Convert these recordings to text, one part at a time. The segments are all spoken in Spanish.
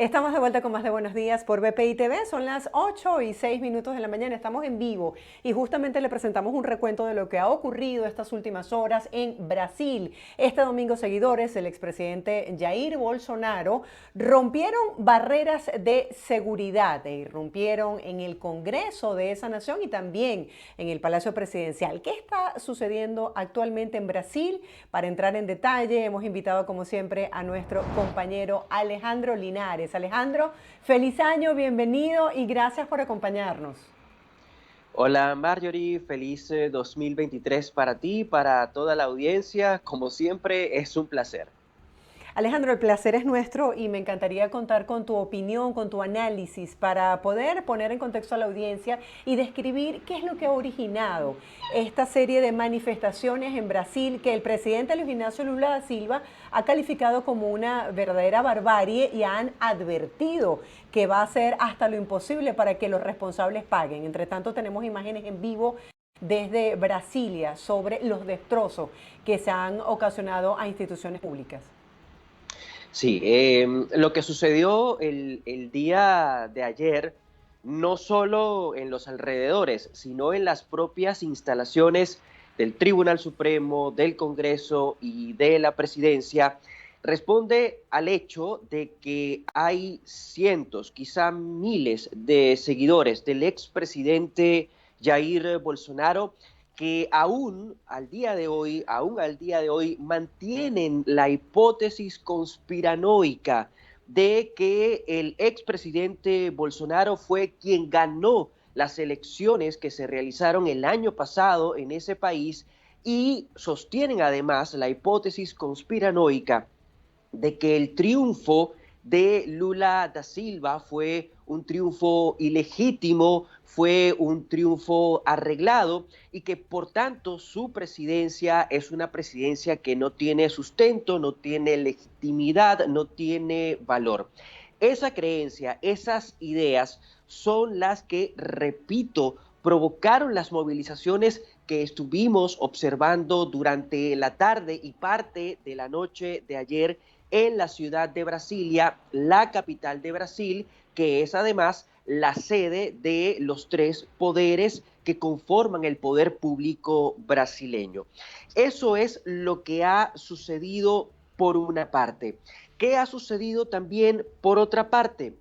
Estamos de vuelta con más de Buenos Días por BPI TV. Son las 8:06 de la mañana. Estamos en vivo y justamente le presentamos un recuento de lo que ha ocurrido estas últimas horas en Brasil. Este domingo, seguidores del expresidente Jair Bolsonaro rompieron barreras de seguridad e irrumpieron en el Congreso de esa nación y también en el Palacio Presidencial. ¿Qué está sucediendo actualmente en Brasil? Para entrar en detalle, hemos invitado como siempre a nuestro compañero Alejandro Linares. Alejandro, feliz año, bienvenido y gracias por acompañarnos. Hola Marjorie, feliz 2023 para ti, para toda la audiencia. Como siempre, es un placer. Alejandro, el placer es nuestro y me encantaría contar con tu opinión, con tu análisis para poder poner en contexto a la audiencia y describir qué es lo que ha originado esta serie de manifestaciones en Brasil que el presidente Luis Ignacio Lula da Silva ha calificado como una verdadera barbarie y han advertido que va a hacer hasta lo imposible para que los responsables paguen. Entre tanto, tenemos imágenes en vivo desde Brasilia sobre los destrozos que se han ocasionado a instituciones públicas. Sí, lo que sucedió el día de ayer, no solo en los alrededores, sino en las propias instalaciones del Tribunal Supremo, del Congreso y de la Presidencia, responde al hecho de que hay cientos, quizá miles de seguidores del expresidente Jair Bolsonaro que aún al día de hoy, mantienen la hipótesis conspiranoica de que el expresidente Bolsonaro fue quien ganó las elecciones que se realizaron el año pasado en ese país y sostienen además la hipótesis conspiranoica de que el triunfo de Lula da Silva fue un triunfo ilegítimo, fue un triunfo arreglado y que por tanto su presidencia es una presidencia que no tiene sustento, no tiene legitimidad, no tiene valor. Esa creencia, esas ideas son las que, repito, provocaron las movilizaciones que estuvimos observando durante la tarde y parte de la noche de ayer en la ciudad de Brasilia, la capital de Brasil, que es además la sede de los tres poderes que conforman el poder público brasileño. Eso es lo que ha sucedido por una parte. ¿Qué ha sucedido también por otra parte?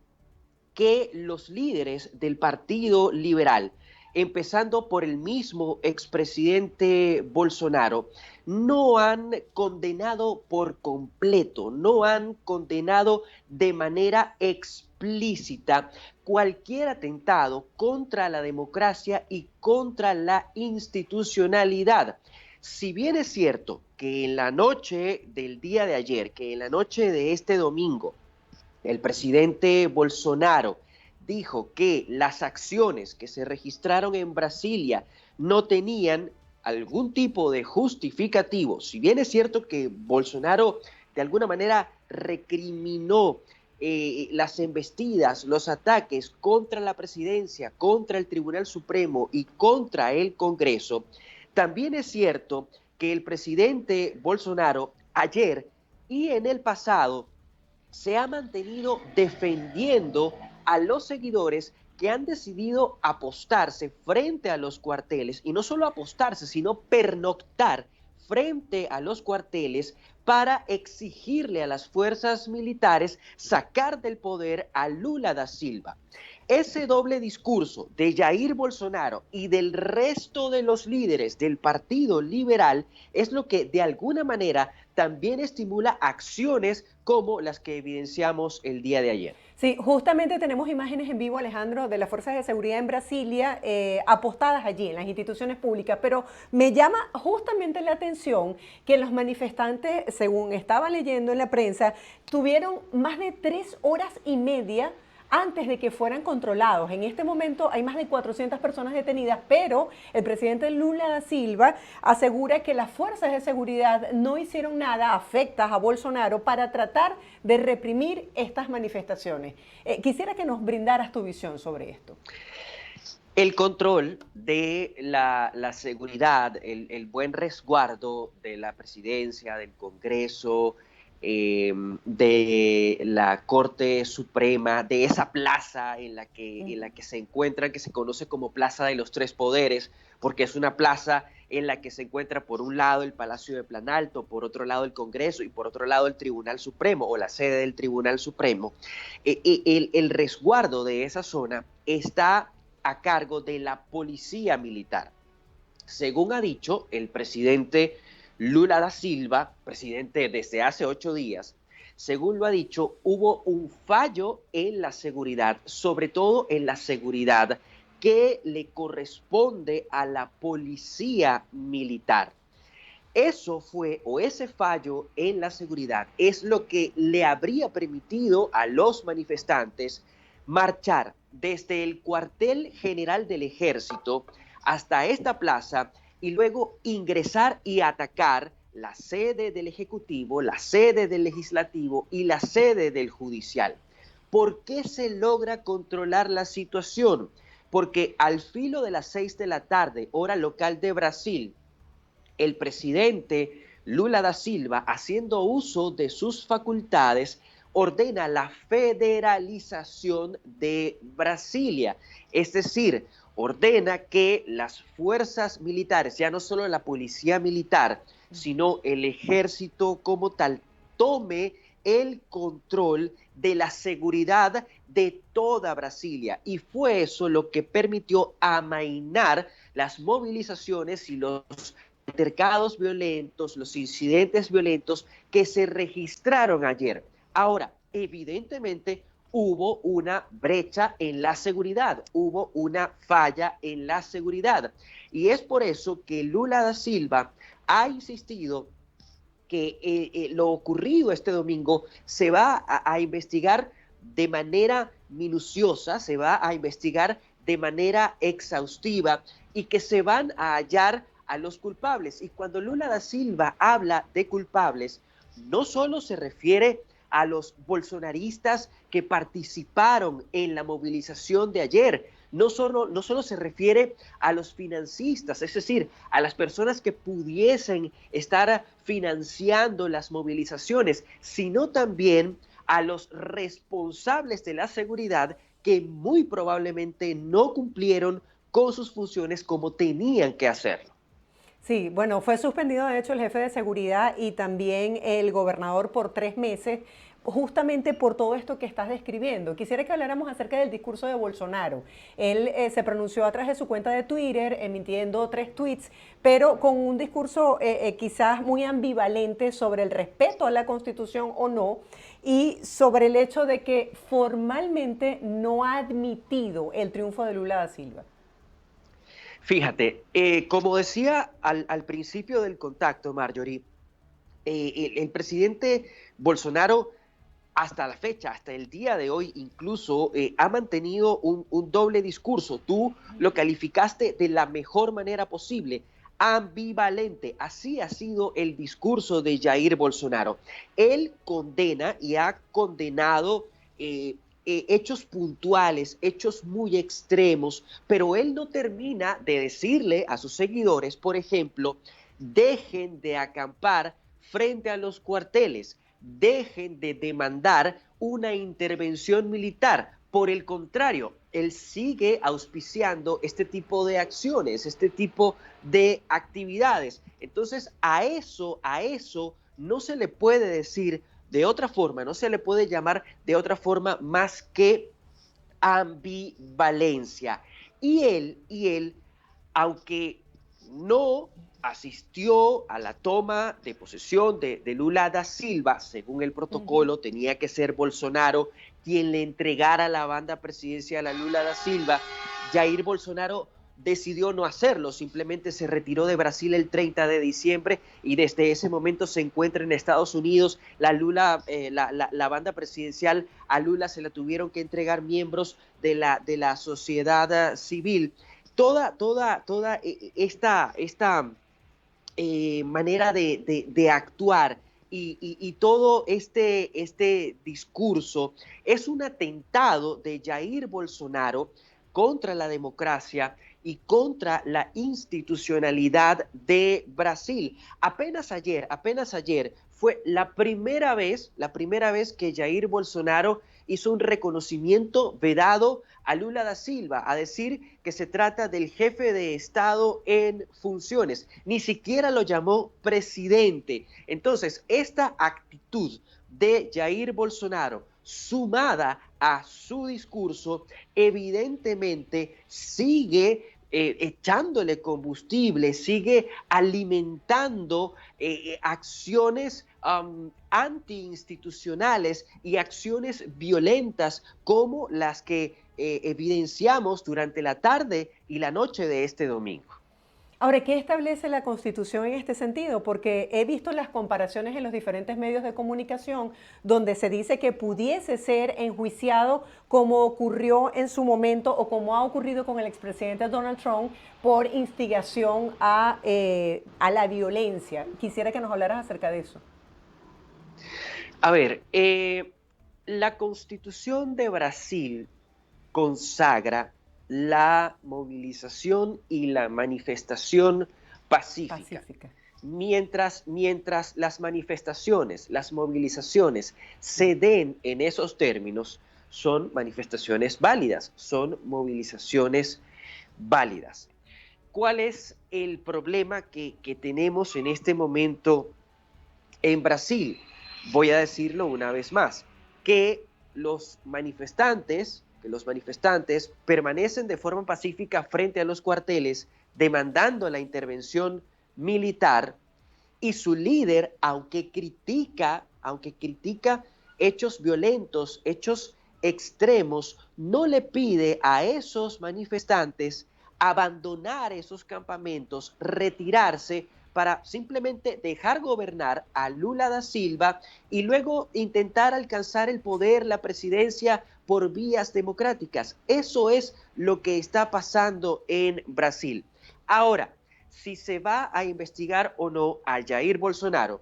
Que los líderes del Partido Liberal, empezando por el mismo expresidente Bolsonaro, no han condenado por completo, no han condenado de manera explícita cualquier atentado contra la democracia y contra la institucionalidad. Si bien es cierto que en la noche del día de ayer, que en la noche de este domingo, el presidente Bolsonaro dijo que las acciones que se registraron en Brasilia no tenían algún tipo de justificativo. Si bien es cierto que Bolsonaro de alguna manera recriminó las embestidas, los ataques contra la presidencia, contra el Tribunal Supremo y contra el Congreso, también es cierto que el presidente Bolsonaro ayer y en el pasado se ha mantenido defendiendo a los seguidores que han decidido apostarse frente a los cuarteles, y no solo apostarse, sino pernoctar frente a los cuarteles para exigirle a las fuerzas militares sacar del poder a Lula da Silva. Ese doble discurso de Jair Bolsonaro y del resto de los líderes del Partido Liberal es lo que de alguna manera también estimula acciones como las que evidenciamos el día de ayer. Sí, justamente tenemos imágenes en vivo, Alejandro, de las fuerzas de seguridad en Brasilia apostadas allí en las instituciones públicas, pero me llama justamente la atención que los manifestantes, según estaba leyendo en la prensa, tuvieron más de 3 horas y media antes de que fueran controlados. En este momento hay más de 400 personas detenidas, pero el presidente Lula da Silva asegura que las fuerzas de seguridad no hicieron nada afectas a Bolsonaro para tratar de reprimir estas manifestaciones. Quisiera que nos brindaras tu visión sobre esto. El control de la seguridad, el buen resguardo de la presidencia, del Congreso, de la Corte Suprema, de esa plaza en la que se encuentra, que se conoce como Plaza de los Tres Poderes, porque es una plaza en la que se encuentra por un lado el Palacio de Planalto, por otro lado el Congreso y por otro lado el Tribunal Supremo o la sede del Tribunal Supremo. El resguardo de esa zona está a cargo de la Policía Militar. Según ha dicho el presidente Lula da Silva, presidente desde hace 8 días, según lo ha dicho, hubo un fallo en la seguridad, sobre todo en la seguridad que le corresponde a la policía militar. Eso fue, o ese fallo en la seguridad, es lo que le habría permitido a los manifestantes marchar desde el cuartel general del ejército hasta esta plaza y luego ingresar y atacar la sede del Ejecutivo, la sede del Legislativo y la sede del Judicial. ¿Por qué se logra controlar la situación? Porque al filo de las 6 de la tarde, hora local de Brasil, el presidente Lula da Silva, haciendo uso de sus facultades, ordena la federalización de Brasilia, es decir, ordena que las fuerzas militares, ya no solo la policía militar, sino el ejército como tal, tome el control de la seguridad de toda Brasilia. Y fue eso lo que permitió amainar las movilizaciones y los altercados violentos, los incidentes violentos que se registraron ayer. Ahora, evidentemente hubo una brecha en la seguridad, hubo una falla en la seguridad. Y es por eso que Lula da Silva ha insistido que lo ocurrido este domingo se va a investigar de manera minuciosa, se va a investigar de manera exhaustiva y que se van a hallar a los culpables. Y cuando Lula da Silva habla de culpables, no solo se refiere a los bolsonaristas que participaron en la movilización de ayer, no solo se refiere a los financistas, es decir, a las personas que pudiesen estar financiando las movilizaciones, sino también a los responsables de la seguridad que muy probablemente no cumplieron con sus funciones como tenían que hacerlo. Sí, bueno, fue suspendido de hecho el jefe de seguridad y también el gobernador por 3 meses, justamente por todo esto que estás describiendo. Quisiera que habláramos acerca del discurso de Bolsonaro. Él se pronunció a través de su cuenta de Twitter, emitiendo 3 tweets, pero con un discurso quizás muy ambivalente sobre el respeto a la Constitución o no, y sobre el hecho de que formalmente no ha admitido el triunfo de Lula da Silva. Fíjate, como decía al principio del contacto, Marjorie, el presidente Bolsonaro hasta la fecha, hasta el día de hoy incluso, ha mantenido un doble discurso. Tú lo calificaste de la mejor manera posible, ambivalente. Así ha sido el discurso de Jair Bolsonaro. Él condena y ha condenado hechos puntuales, hechos muy extremos, pero él no termina de decirle a sus seguidores, por ejemplo, dejen de acampar frente a los cuarteles, dejen de demandar una intervención militar. Por el contrario, él sigue auspiciando este tipo de acciones, este tipo de actividades. Entonces, a eso no se le puede decir de otra forma, no se le puede llamar de otra forma más que ambivalencia. Y él, aunque no asistió a la toma de posesión de Lula da Silva, según el protocolo, tenía que ser Bolsonaro quien le entregara la banda presidencial a Lula da Silva. Jair Bolsonaro decidió no hacerlo, simplemente se retiró de Brasil el 30 de diciembre y desde ese momento se encuentra en Estados Unidos. La banda presidencial a Lula se la tuvieron que entregar miembros de la sociedad civil. Toda esta manera de actuar y todo este discurso es un atentado de Jair Bolsonaro contra la democracia y contra la institucionalidad de Brasil. Apenas ayer fue la primera vez que Jair Bolsonaro hizo un reconocimiento vedado a Lula da Silva, a decir que se trata del jefe de Estado en funciones. Ni siquiera lo llamó presidente. Entonces, esta actitud de Jair Bolsonaro, sumada a su discurso, evidentemente sigue echándole combustible, sigue alimentando acciones antiinstitucionales y acciones violentas como las que evidenciamos durante la tarde y la noche de este domingo. Ahora, ¿qué establece la Constitución en este sentido? Porque he visto las comparaciones en los diferentes medios de comunicación donde se dice que pudiese ser enjuiciado como ocurrió en su momento o como ha ocurrido con el expresidente Donald Trump por instigación a la violencia. Quisiera que nos hablaras acerca de eso. A ver, la Constitución de Brasil consagra la movilización y la manifestación pacífica. Mientras las manifestaciones, las movilizaciones se den en esos términos, son manifestaciones válidas, son movilizaciones válidas. ¿Cuál es el problema que tenemos en este momento en Brasil? Voy a decirlo una vez más, que los manifestantes permanecen de forma pacífica frente a los cuarteles demandando la intervención militar y su líder, aunque critica hechos violentos, hechos extremos, no le pide a esos manifestantes abandonar esos campamentos, retirarse para simplemente dejar gobernar a Lula da Silva y luego intentar alcanzar el poder, la presidencia por vías democráticas. Eso es lo que está pasando en Brasil. Ahora, si se va a investigar o no a Jair Bolsonaro,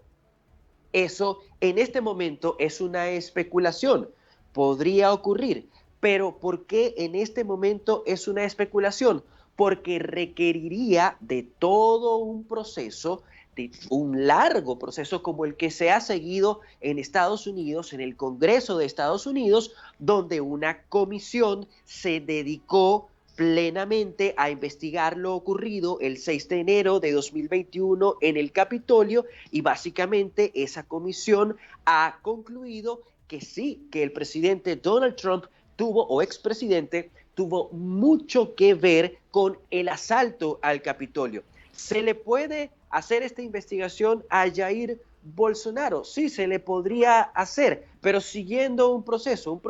eso en este momento es una especulación. Podría ocurrir, pero ¿por qué en este momento es una especulación? Porque requeriría de todo un proceso, de un largo proceso como el que se ha seguido en Estados Unidos, en el Congreso de Estados Unidos, donde una comisión se dedicó plenamente a investigar lo ocurrido el 6 de enero de 2021 en el Capitolio y básicamente esa comisión ha concluido que sí, que el presidente Donald Trump o expresidente tuvo mucho que ver con el asalto al Capitolio. ¿Se le puede hacer esta investigación a Jair Bolsonaro? Sí, se le podría hacer, pero siguiendo un proceso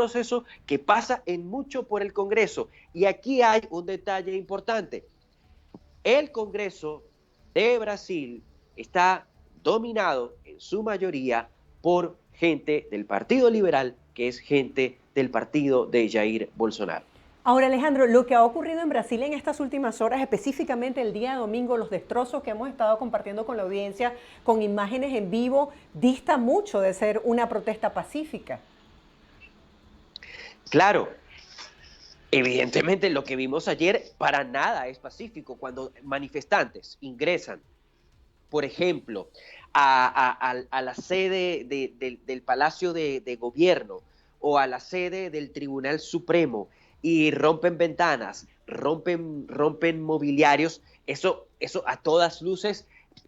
que pasa en mucho por el Congreso. Y aquí hay un detalle importante. El Congreso de Brasil está dominado en su mayoría por gente del Partido Liberal, que es gente del partido de Jair Bolsonaro. Ahora, Alejandro, lo que ha ocurrido en Brasil en estas últimas horas, específicamente el día domingo, los destrozos que hemos estado compartiendo con la audiencia, con imágenes en vivo, dista mucho de ser una protesta pacífica. Claro, evidentemente lo que vimos ayer para nada es pacífico. Cuando manifestantes ingresan, por ejemplo, a la sede del Palacio de Gobierno o a la sede del Tribunal Supremo, y rompen ventanas, rompen mobiliarios, eso a todas luces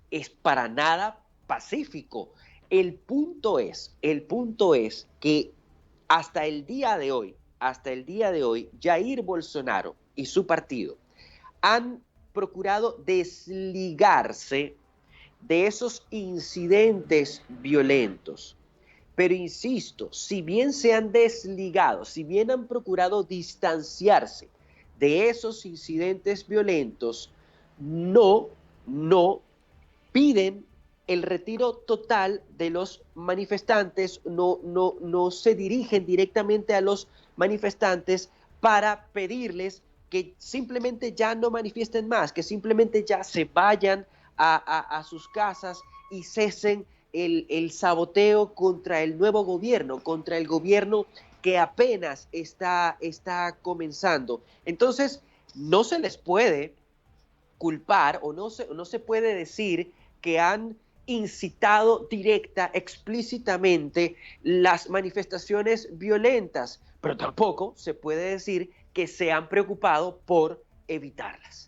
es para nada pacífico. El punto es que hasta el día de hoy, Jair Bolsonaro y su partido han procurado desligarse de esos incidentes violentos. Pero insisto, si bien se han desligado, si bien han procurado distanciarse de esos incidentes violentos, no piden el retiro total de los manifestantes, no se dirigen directamente a los manifestantes para pedirles que simplemente ya no manifiesten más, que simplemente ya se vayan a sus casas y cesen el saboteo contra el nuevo gobierno, contra el gobierno que apenas está comenzando. Entonces, no se les puede culpar o no se puede decir que han incitado directa, explícitamente las manifestaciones violentas, pero tampoco se puede decir que se han preocupado por evitarlas.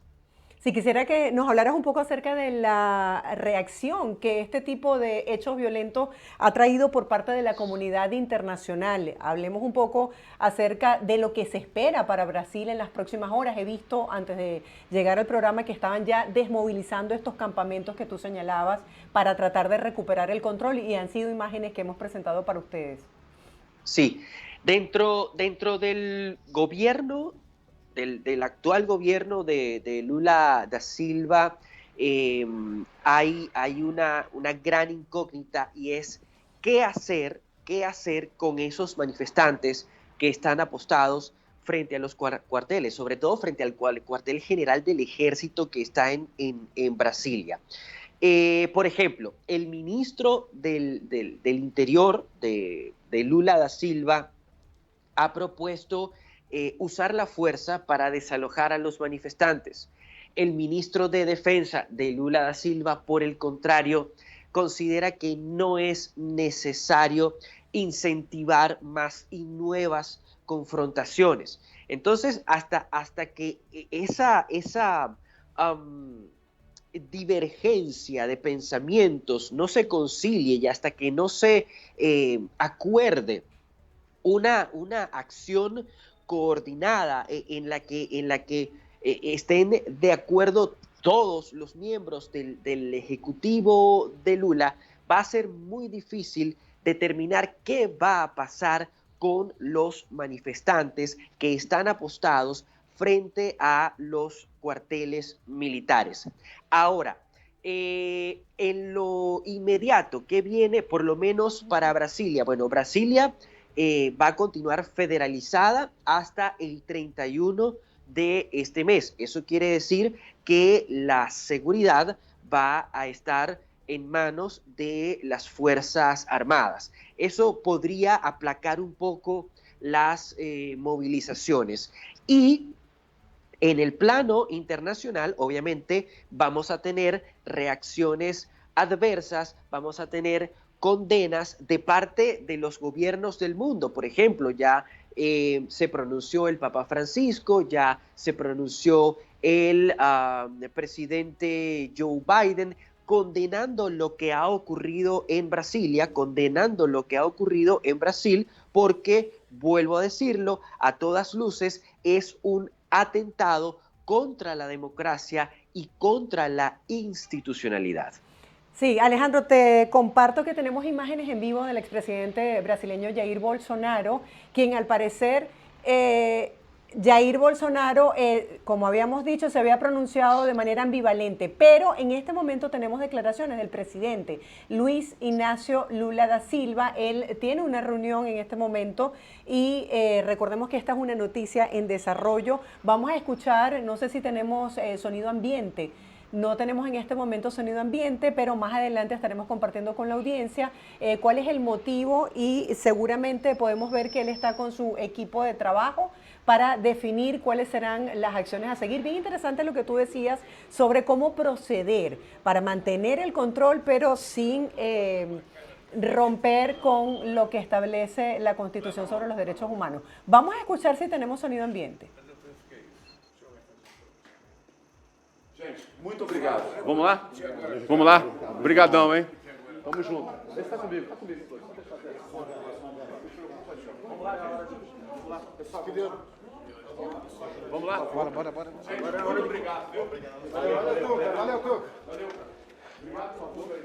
Si quisiera que nos hablaras un poco acerca de la reacción que este tipo de hechos violentos ha traído por parte de la comunidad internacional. Hablemos un poco acerca de lo que se espera para Brasil en las próximas horas. He visto antes de llegar al programa que estaban ya desmovilizando estos campamentos que tú señalabas para tratar de recuperar el control y han sido imágenes que hemos presentado para ustedes. Sí, dentro del gobierno, del actual gobierno de Lula da Silva, eh, hay una gran incógnita y es qué hacer con esos manifestantes que están apostados frente a los cuarteles, sobre todo frente al cuartel general del ejército que está en Brasilia. Por ejemplo, el ministro del Interior de Lula da Silva ha propuesto usar la fuerza para desalojar a los manifestantes. El ministro de Defensa de Lula da Silva, por el contrario, considera que no es necesario incentivar más y nuevas confrontaciones. Entonces, hasta que esa divergencia de pensamientos no se concilie y hasta que no se acuerde una acción coordinada en la que estén de acuerdo todos los miembros del Ejecutivo de Lula, va a ser muy difícil determinar qué va a pasar con los manifestantes que están apostados frente a los cuarteles militares. Ahora, en lo inmediato, ¿qué viene por lo menos para Brasilia? Bueno, Brasilia va a continuar federalizada hasta el 31 de este mes. Eso quiere decir que la seguridad va a estar en manos de las Fuerzas Armadas. Eso podría aplacar un poco las movilizaciones. Y en el plano internacional, obviamente, vamos a tener reacciones adversas, vamos a tener condenas de parte de los gobiernos del mundo. Por ejemplo, ya se pronunció el Papa Francisco, ya se pronunció el presidente Joe Biden, condenando lo que ha ocurrido en Brasilia, condenando lo que ha ocurrido en Brasil, porque, vuelvo a decirlo, a todas luces es un atentado contra la democracia y contra la institucionalidad. Sí, Alejandro, te comparto que tenemos imágenes en vivo del expresidente brasileño Jair Bolsonaro, quien al parecer, Jair Bolsonaro, como habíamos dicho, se había pronunciado de manera ambivalente, pero en este momento tenemos declaraciones del presidente Luis Ignacio Lula da Silva. Él tiene una reunión en este momento y recordemos que esta es una noticia en desarrollo. Vamos a escuchar, no sé si tenemos sonido ambiente. No tenemos en este momento sonido ambiente, pero más adelante estaremos compartiendo con la audiencia cuál es el motivo y seguramente podemos ver que él está con su equipo de trabajo para definir cuáles serán las acciones a seguir. Bien interesante lo que tú decías sobre cómo proceder para mantener el control, pero sin romper con lo que establece la Constitución sobre los derechos humanos. Vamos a escuchar si tenemos sonido ambiente. Gente, muito obrigado. Vamos lá? Vamos lá? Obrigadão, hein? Tamo junto. Deixa tá comigo, tá comigo. Vamos lá, pessoal. Vamos lá? Bora. Muito obrigado, viu? Valeu, Tuca. Valeu, Tuca. Valeu. Obrigado, por favor.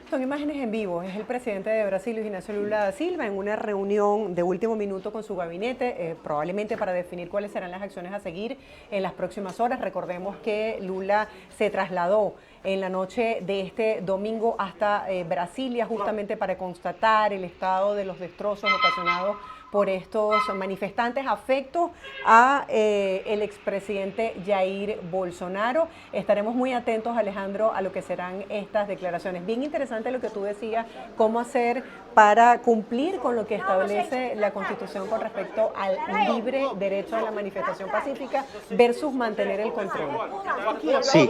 Son imágenes en vivo. Es el presidente de Brasil, Luis Ignacio Lula da Silva, en una reunión de último minuto con su gabinete, probablemente para definir cuáles serán las acciones a seguir en las próximas horas. Recordemos que Lula se trasladó en la noche de este domingo hasta Brasilia, justamente para constatar el estado de los destrozos ocasionados por estos manifestantes afectos a el expresidente Jair Bolsonaro. Estaremos muy atentos, Alejandro, a lo que serán estas declaraciones. Bien interesante lo que tú decías, cómo hacer para cumplir con lo que establece la Constitución con respecto al libre derecho a la manifestación pacífica versus mantener el control. Sí,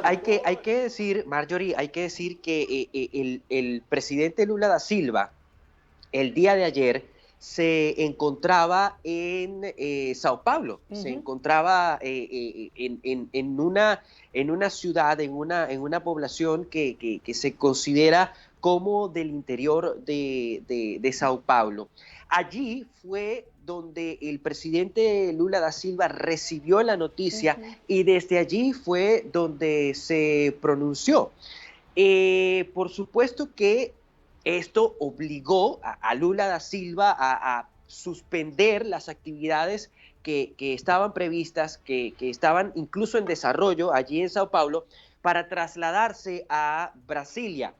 hay que decir, Marjorie, hay que decir que el presidente Lula da Silva, el día de ayer, se encontraba en Sao Paulo, se encontraba en una ciudad, en una población que se considera como del interior de Sao Paulo. Allí fue donde el presidente Lula da Silva recibió la noticia y desde allí fue donde se pronunció. Por supuesto que esto obligó a Lula da Silva a suspender las actividades que estaban previstas, que estaban incluso en desarrollo allí en Sao Paulo, para trasladarse a Brasilia.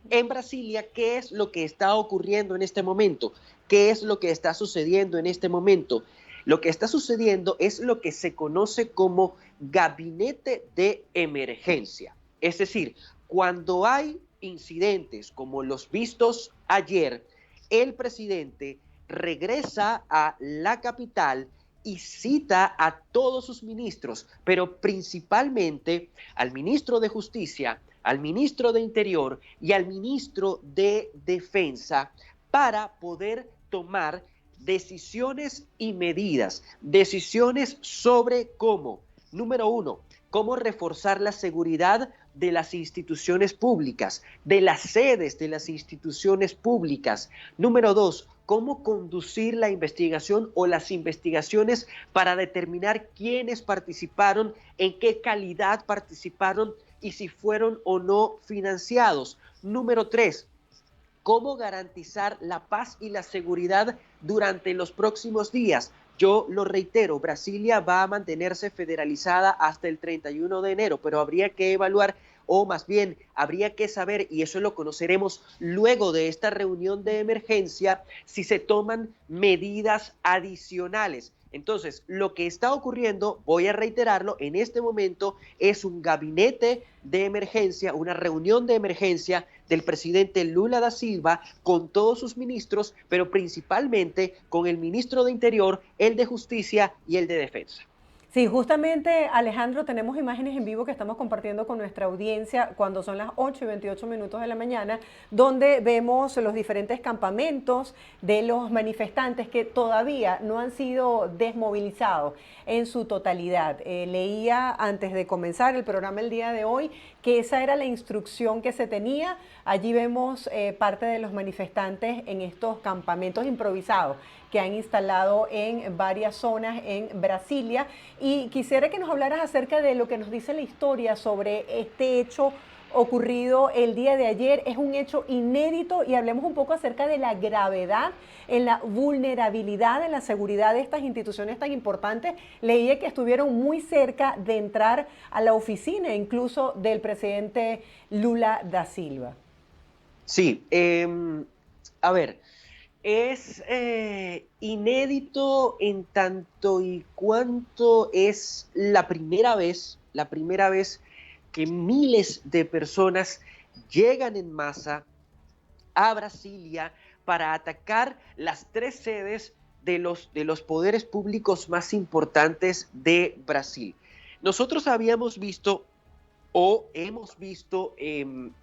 En Brasilia, ¿qué es lo que está ocurriendo en este momento? ¿Qué es lo que está sucediendo en este momento? Lo que está sucediendo es lo que se conoce como gabinete de emergencia. Es decir, cuando hay incidentes como los vistos ayer, el presidente regresa a la capital y cita a todos sus ministros, pero principalmente al ministro de Justicia, al ministro de Interior y al ministro de Defensa para poder tomar decisiones y medidas, decisiones sobre cómo, número uno, cómo reforzar la seguridad de las instituciones públicas, de las sedes de las instituciones públicas. Número dos, cómo conducir la investigación o las investigaciones para determinar quiénes participaron, en qué calidad participaron y si fueron o no financiados. Número tres, cómo garantizar la paz y la seguridad durante los próximos días. Yo lo reitero, Brasilia va a mantenerse federalizada hasta el 31 de enero, pero habría que evaluar, o más bien habría que saber, y eso lo conoceremos luego de esta reunión de emergencia, si se toman medidas adicionales. Entonces, lo que está ocurriendo, voy a reiterarlo, en este momento es un gabinete de emergencia, una reunión de emergencia del presidente Lula da Silva con todos sus ministros, pero principalmente con el ministro de Interior, el de Justicia y el de Defensa. Sí, justamente, Alejandro, tenemos imágenes en vivo que estamos compartiendo con nuestra audiencia cuando son las 8:28 de la mañana, donde vemos los diferentes campamentos de los manifestantes que todavía no han sido desmovilizados en su totalidad. Leía antes de comenzar el programa el día de hoy que esa era la instrucción que se tenía. Allí vemos parte de los manifestantes en estos campamentos improvisados que han instalado en varias zonas en Brasilia. Y quisiera que nos hablaras acerca de lo que nos dice la historia sobre este hecho ocurrido el día de ayer. Es un hecho inédito y hablemos un poco acerca de la gravedad en la vulnerabilidad de la seguridad de estas instituciones tan importantes. Leí que estuvieron muy cerca de entrar a la oficina incluso del presidente Lula da Silva. Sí, a ver, es inédito en tanto y cuanto es la primera vez que miles de personas llegan en masa a Brasilia para atacar las tres sedes de los poderes públicos más importantes de Brasil. Nosotros habíamos visto o hemos visto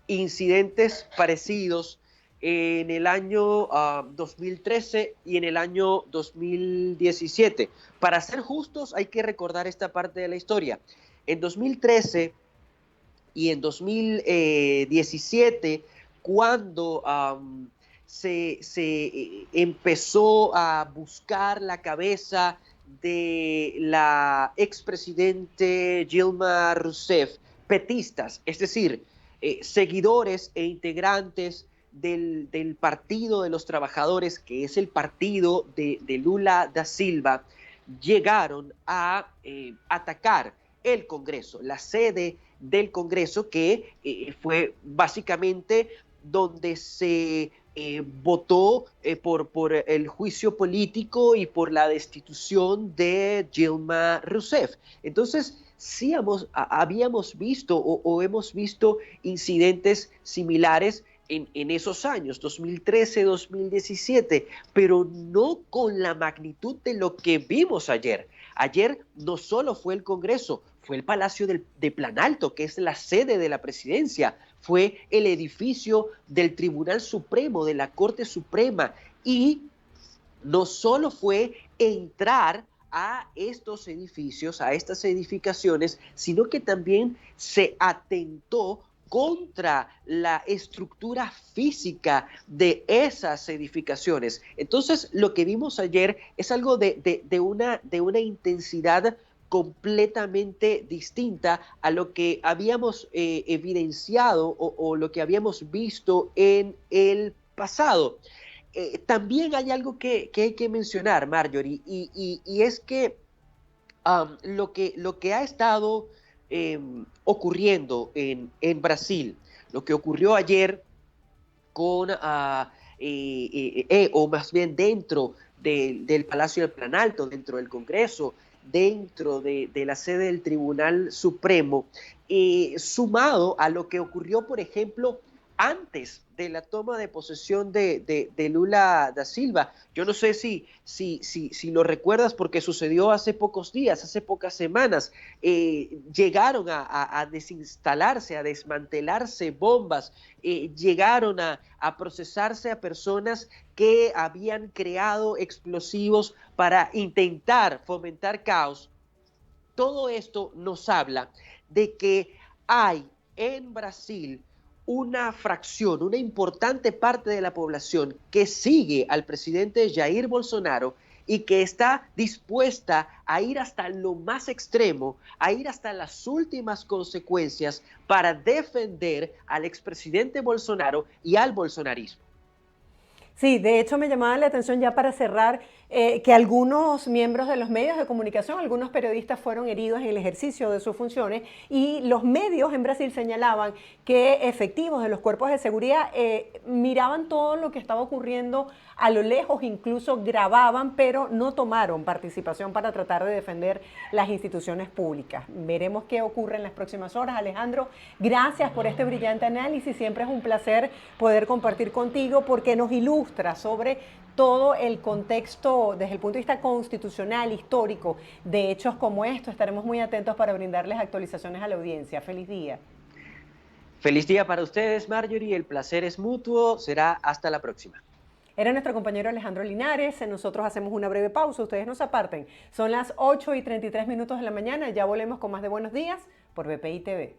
incidentes parecidos en el año 2013 y en el año 2017. Para ser justos, hay que recordar esta parte de la historia. En 2013 y en 2017, cuando se empezó a buscar la cabeza de la expresidente Dilma Rousseff, petistas, es decir, seguidores e integrantes del Partido de los Trabajadores, que es el partido de Lula da Silva, llegaron a atacar el Congreso, la sede del Congreso, que fue básicamente donde se votó por el juicio político y por la destitución de Dilma Rousseff. Entonces, sí habíamos visto o hemos visto incidentes similares en esos años, 2013, 2017, pero no con la magnitud de lo que vimos ayer. Ayer no solo fue el Congreso, fue el Palacio de Planalto, que es la sede de la presidencia, fue el edificio del Tribunal Supremo, de la Corte Suprema, y no solo fue entrar a estos edificios, a estas edificaciones, sino que también se atentó contra la estructura física de esas edificaciones. Entonces, lo que vimos ayer es algo de una intensidad completamente distinta a lo que habíamos evidenciado o lo que habíamos visto en el pasado. También hay algo que hay que mencionar, Marjorie, y es que, lo que ha estado ocurriendo en Brasil, lo que ocurrió ayer con, o más bien dentro del Palacio del Planalto, dentro del Congreso, dentro de la sede del Tribunal Supremo, sumado a lo que ocurrió, por ejemplo, antes de la toma de posesión de Lula da Silva. Yo no sé si lo recuerdas, porque sucedió hace pocos días, hace pocas semanas. Llegaron a desinstalarse, a desmantelarse bombas, llegaron a procesarse a personas que habían creado explosivos para intentar fomentar caos. Todo esto nos habla de que hay en Brasil una fracción, una importante parte de la población que sigue al presidente Jair Bolsonaro y que está dispuesta a ir hasta lo más extremo, a ir hasta las últimas consecuencias para defender al expresidente Bolsonaro y al bolsonarismo. Sí, de hecho me llamaba la atención, ya para cerrar, que algunos miembros de los medios de comunicación, algunos periodistas, fueron heridos en el ejercicio de sus funciones, y los medios en Brasil señalaban que efectivos de los cuerpos de seguridad miraban todo lo que estaba ocurriendo a lo lejos, incluso grababan, pero no tomaron participación para tratar de defender las instituciones públicas. Veremos qué ocurre en las próximas horas. Alejandro, gracias por este brillante análisis. Siempre es un placer poder compartir contigo, porque nos ilustra sobre todo el contexto desde el punto de vista constitucional, histórico, de hechos como esto. Estaremos muy atentos para brindarles actualizaciones a la audiencia. Feliz día. Feliz día para ustedes, Marjorie. El placer es mutuo. Será hasta la próxima. Era nuestro compañero Alejandro Linares. Nosotros hacemos una breve pausa. Ustedes no se aparten. Son las 8:33 de la mañana. Ya volvemos con más de Buenos Días por BPI TV.